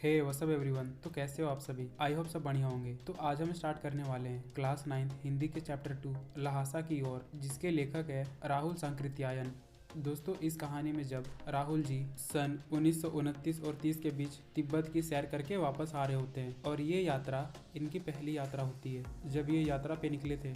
हे WhatsApp everyone. तो कैसे हो आप सभी? आई होप सब बढ़िया होंगे। तो आज हम स्टार्ट करने वाले हैं क्लास 9 हिंदी के चैप्टर 2 लहासा की ओर, जिसके लेखक है राहुल सांकृत्यायन। दोस्तों, इस कहानी में जब राहुल जी सन 1929 और 30 के बीच तिब्बत की सैर करके वापस आ रहे होते हैं और ये यात्रा इनकी पहली यात्रा होती है। जब ये यात्रा पे निकले थे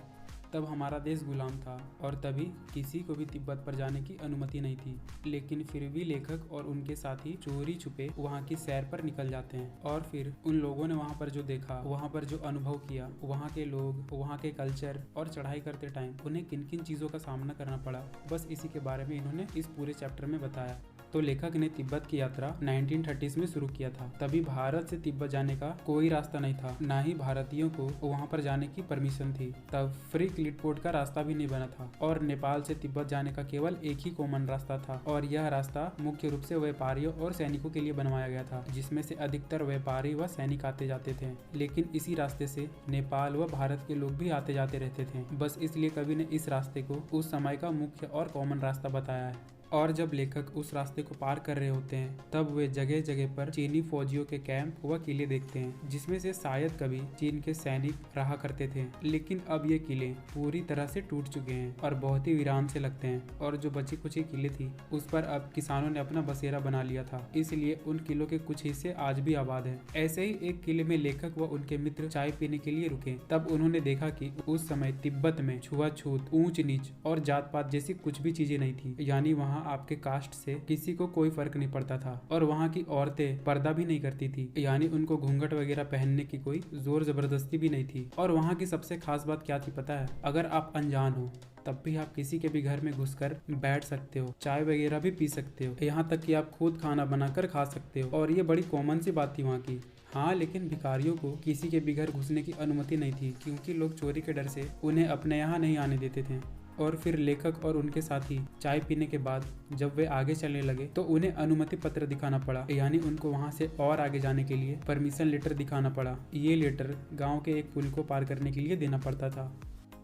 तब हमारा देश गुलाम था और तभी किसी को भी तिब्बत पर जाने की अनुमति नहीं थी। लेकिन फिर भी लेखक और उनके साथी चोरी छुपे वहाँ की सैर पर निकल जाते हैं और फिर उन लोगों ने वहाँ पर जो देखा, वहाँ पर जो अनुभव किया, वहाँ के लोग, वहाँ के कल्चर और चढ़ाई करते टाइम उन्हें किन किन चीज़ों का सामना करना पड़ा, बस इसी के बारे में इन्होंने इस पूरे चैप्टर में बताया। तो लेखक ने तिब्बत की यात्रा 1930s में शुरू किया था। तभी भारत से तिब्बत जाने का कोई रास्ता नहीं था, ना ही भारतीयों को वहां पर जाने की परमिशन थी। तब फ्री क्लिटपोर्ट का रास्ता भी नहीं बना था और नेपाल से तिब्बत जाने का केवल एक ही कॉमन रास्ता था और यह रास्ता मुख्य रूप से व्यापारियों और सैनिकों के लिए बनवाया गया था, जिसमें से अधिकतर व्यापारी व सैनिक आते जाते थे। लेकिन इसी रास्ते से नेपाल व भारत के लोग भी आते जाते रहते थे। बस इसलिए कवि ने इस रास्ते को उस समय का मुख्य और कॉमन रास्ता बताया है। और जब लेखक उस रास्ते को पार कर रहे होते हैं तब वे जगह जगह पर चीनी फौजियों के कैंप व किले देखते हैं, जिसमें से शायद कभी चीन के सैनिक रहा करते थे। लेकिन अब ये किले पूरी तरह से टूट चुके हैं और बहुत ही वीरान से लगते हैं और जो बची कुछ किले थी उस पर अब किसानों ने अपना बसेरा बना लिया था, इसलिए उन किलों के कुछ हिस्से आज भी आबाद है। ऐसे ही एक किले में लेखक व उनके मित्र चाय पीने के लिए रुके। तब उन्होंने देखा कि उस समय तिब्बत में छुआछूत, ऊंच नीच और जात पात जैसी कुछ भी चीजें नहीं थी। यानी वहाँ आपके कास्ट से किसी को कोई फर्क नहीं पड़ता था और वहाँ की औरतें पर्दा भी नहीं करती थी, यानी उनको घूंघट वगैरह पहनने की कोई जोर जबरदस्ती भी नहीं थी। और वहाँ की सबसे खास बात क्या थी पता है? अगर आप अनजान हो तब भी आप किसी के भी घर में घुसकर बैठ सकते हो, चाय वगैरह भी पी सकते हो, यहाँ तक कि आप खुद खाना बनाकर खा सकते हो। और ये बड़ी कॉमन सी बात थी वहाँ की। हाँ, लेकिन भिखारियों को किसी के भी घर घुसने की अनुमति नहीं थी, क्योंकि लोग चोरी के डर से उन्हें अपने यहाँ नहीं आने देते थे। और फिर लेखक और उनके साथी चाय पीने के बाद जब वे आगे चलने लगे तो उन्हें अनुमति पत्र दिखाना पड़ा, यानी उनको वहां से और आगे जाने के लिए परमिशन लेटर दिखाना पड़ा। ये लेटर गांव के एक पुल को पार करने के लिए देना पड़ता था।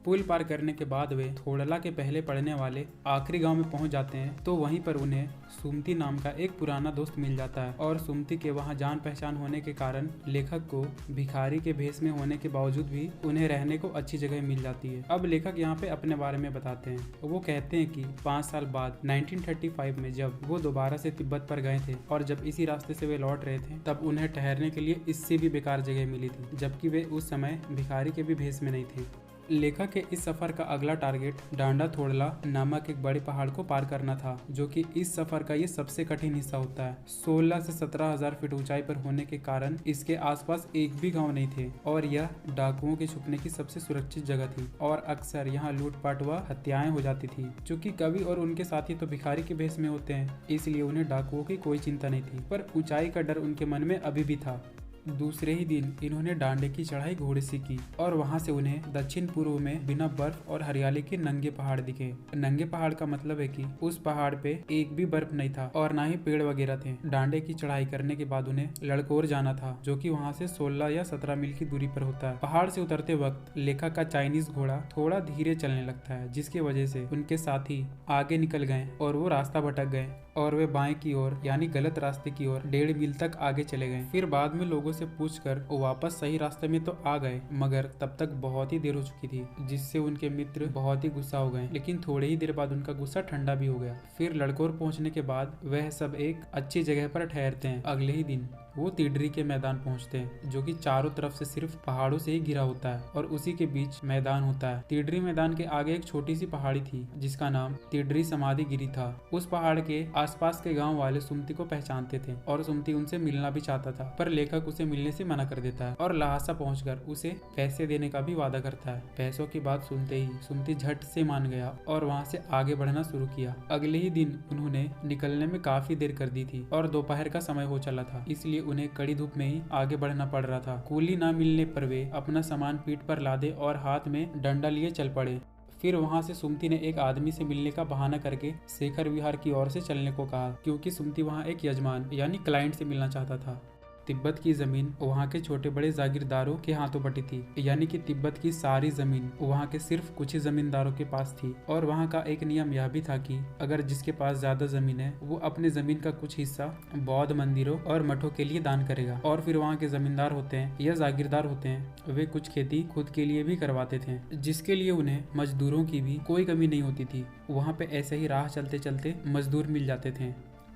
पुल पार करने के बाद वे थोड़ला के पहले पड़ने वाले आखिरी गांव में पहुंच जाते हैं। तो वहीं पर उन्हें सुमति नाम का एक पुराना दोस्त मिल जाता है और सुमति के वहां जान पहचान होने के कारण लेखक को भिखारी के भेष में होने के बावजूद भी उन्हें रहने को अच्छी जगह मिल जाती है। अब लेखक यहाँ पे अपने बारे में बताते हैं। वो कहते हैं कि 5 साल बाद 1935 में जब वो दोबारा से तिब्बत पर गए थे और जब इसी रास्ते से वे लौट रहे थे तब उन्हें ठहरने के लिए इससे भी बेकार जगह मिली थी, जबकि वे उस समय भिखारी के भी भेष में नहीं थे। लेखक के इस सफर का अगला टारगेट डांडा थोड़ला नामक एक बड़े पहाड़ को पार करना था, जो कि इस सफर का ये सबसे कठिन हिस्सा होता है। 16 से 17,000 फीट ऊंचाई पर होने के कारण इसके आसपास एक भी गांव नहीं थे और यह डाकुओं के छुपने की सबसे सुरक्षित जगह थी और अक्सर यहाँ लूटपाट व हत्याएं हो जाती थी। चूँकि कवि और उनके साथी तो भिखारी के भेष में होते हैं, इसलिए उन्हें डाकुओं की कोई चिंता नहीं थी, पर ऊंचाई का डर उनके मन में अभी भी था। दूसरे ही दिन इन्होंने डांडे की चढ़ाई घोड़े से की और वहां से उन्हें दक्षिण पूर्व में बिना बर्फ और हरियाली के नंगे पहाड़ दिखे। नंगे पहाड़ का मतलब है कि उस पहाड़ पे एक भी बर्फ नहीं था और ना ही पेड़ वगैरह थे। डांडे की चढ़ाई करने के बाद उन्हें लड़कोर जाना था, जो कि वहां से 16 या 17 मील की दूरी पर होता है। पहाड़ से उतरते वक्त लेखक का चाइनीज घोड़ा थोड़ा धीरे चलने लगता है, जिसकी वजह से उनके साथी आगे निकल गए और वो रास्ता भटक गए और वे बाएं की ओर यानी गलत रास्ते की ओर 1.5 मील तक आगे चले गए। फिर बाद में लोगों से पूछकर वो वापस सही रास्ते में तो आ गए, मगर तब तक बहुत ही देर हो चुकी थी, जिससे उनके मित्र बहुत ही गुस्सा हो गए। लेकिन थोड़े ही देर बाद उनका गुस्सा ठंडा भी हो गया। फिर लड़कोर पहुंचने के बाद वह सब एक अच्छी जगह पर ठहरते हैं। अगले ही दिन वो तिडरी के मैदान पहुंचते हैं, जो कि चारों तरफ से सिर्फ पहाड़ों से ही घिरा होता है और उसी के बीच मैदान होता है। तिडरी मैदान के आगे एक छोटी सी पहाड़ी थी जिसका नाम तिडरी समाधि गिरी था। उस पहाड़ के आसपास के गांव वाले सुमति को पहचानते थे और सुमति उनसे मिलना भी चाहता था, पर लेखक उसे मिलने से मना कर देता है और लहासा पहुंचकर उसे पैसे देने का भी वादा करता है। पैसों की बात सुनते ही सुमति झट से मान गया और वहाँ से आगे बढ़ना शुरू किया। अगले ही दिन उन्होंने निकलने में काफी देर कर दी थी और दोपहर का समय हो चला था, इसलिए उन्हें कड़ी धूप में ही आगे बढ़ना पड़ रहा था। कूली ना मिलने पर वे अपना सामान पीठ पर लादे और हाथ में डंडा लिए चल पड़े। फिर वहां से सुमति ने एक आदमी से मिलने का बहाना करके शेखर विहार की ओर से चलने को कहा, क्योंकि सुमति वहां एक यजमान यानी क्लाइंट से मिलना चाहता था। तिब्बत की जमीन वहाँ के छोटे बड़े जागीरदारों के हाथों बटी थी, यानी कि तिब्बत की सारी जमीन वहाँ के सिर्फ कुछ ही जमींदारों के पास थी। और वहाँ का एक नियम यह भी था कि अगर जिसके पास ज्यादा जमीन है वो अपने जमीन का कुछ हिस्सा बौद्ध मंदिरों और मठों के लिए दान करेगा। और फिर वहाँ के जमींदार होते हैं या जागीरदार होते हैं, वे कुछ खेती खुद के लिए भी करवाते थे, जिसके लिए उन्हें मजदूरों की भी कोई कमी नहीं होती थी। वहाँ पे ऐसे ही राह चलते चलते मजदूर मिल जाते थे।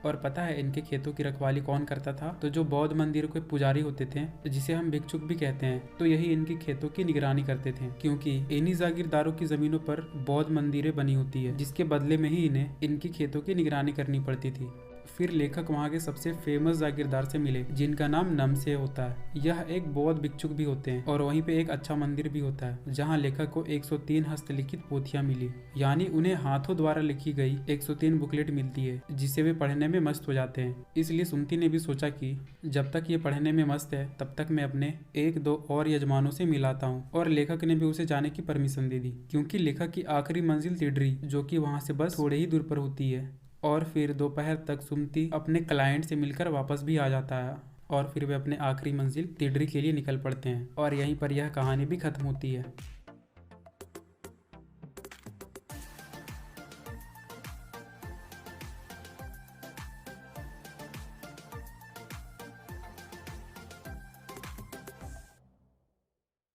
और पता है इनके खेतों की रखवाली कौन करता था? तो जो बौद्ध मंदिरों के पुजारी होते थे, जिसे हम भिक्षुक भी कहते हैं, तो यही इनकी खेतों की निगरानी करते थे, क्योंकि इन्हीं जागीरदारों की जमीनों पर बौद्ध मंदिरें बनी होती है, जिसके बदले में ही इन्हें इनकी खेतों की निगरानी करनी पड़ती थी। फिर लेखक वहाँ के सबसे फेमस जागीरदार से मिले, जिनका नाम नमसे होता है। यह एक बौद्ध भिक्षुक भी होते हैं और वहीं पे एक अच्छा मंदिर भी होता है, जहाँ लेखक को 103 हस्तलिखित पोथियां मिली, यानी उन्हें हाथों द्वारा लिखी गई 103 बुकलेट मिलती है, जिसे वे पढ़ने में मस्त हो जाते हैं। इसलिए सुमति ने भी सोचा कि जब तक ये पढ़ने में मस्त है तब तक मैं अपने 1-2 और यजमानों से मिलाता हूँ। और लेखक ने भी उसे जाने की परमिशन दे दी, क्योंकि लेखक की आखिरी मंजिल तिडरी, जो कि वहाँ से बस थोड़े ही दूर पर होती है। और फिर दोपहर तक सुमति अपने क्लाइंट से मिलकर वापस भी आ जाता है और फिर वे अपने आखिरी मंजिल तिडरी के लिए निकल पड़ते हैं। और यहीं पर यह कहानी भी खत्म होती है।